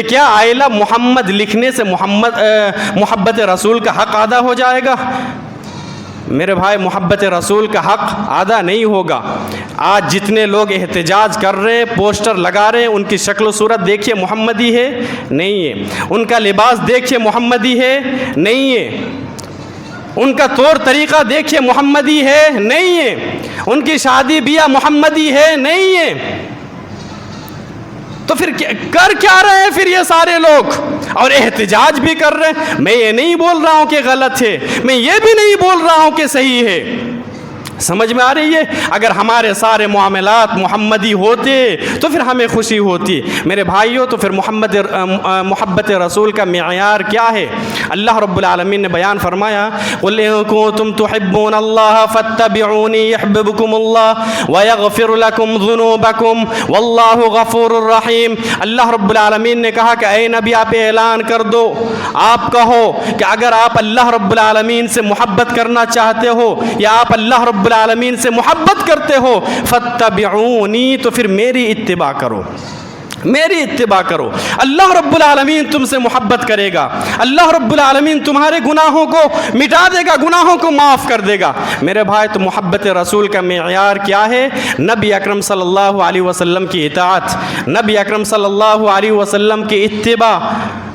کہ کیا آئلہ محمد لکھنے سے محبت رسول کا حق ادا ہو جائے گا؟ میرے بھائی، محبت رسول کا حق ادا نہیں ہوگا۔ آج جتنے لوگ احتجاج کر رہے ہیں، پوسٹر لگا رہے ہیں، ان کی شکل و صورت دیکھیے محمدی ہے؟ نہیں ہے۔ ان کا لباس دیکھیے محمدی ہے؟ نہیں ہے۔ ان کا طور طریقہ دیکھیے محمدی ہے؟ نہیں ہے۔ ان کی شادی بیاہ محمدی ہے؟ نہیں ہے۔ تو پھر کر کیا رہے ہیں پھر یہ سارے لوگ؟ اور احتجاج بھی کر رہے ہیں۔ میں یہ نہیں بول رہا ہوں کہ غلط ہے، میں یہ بھی نہیں بول رہا ہوں کہ صحیح ہے۔ سمجھ میں آ رہی ہے؟ اگر ہمارے سارے معاملات محمدی ہوتے تو پھر ہمیں خوشی ہوتی۔ میرے بھائیوں، تو پھر محبت رسول کا معیار کیا ہے؟ اللہ رب العالمین نے بیان فرمایا، قُلْ إِن كُنتُمْ تُحِبُّونَ اللَّهَ فَاتَّبِعُونِي يُحْبِبْكُمُ اللَّهُ وَيَغْفِرْ لَكُمْ ذُنُوبَكُمْ وَاللَّهُ غَفُورٌ رَحِيمٌ۔ اللہ رب العالمین نے کہا کہ اے نبی، آپ اعلان کر دو، آپ کہو کہ اگر آپ اللہ رب العالمین سے محبت کرنا چاہتے ہو یا آپ اللہ رب العالمین سے محبت کرتے ہو، فَاتَّبِعُونِي، تو پھر میری اتباع کرو، میری اتباع کرو۔ اللہ رب العالمین تم سے محبت کرے گا، اللہ رب العالمین تمہارے گناہوں کو مٹا دے گا، گناہوں کو معاف کر دے گا۔ میرے بھائی، تو محبت رسول کا معیار کیا ہے؟ نبی اکرم صلی اللہ علیہ وسلم کی اطاعت، نبی اکرم صلی اللہ علیہ وسلم کی اتباع۔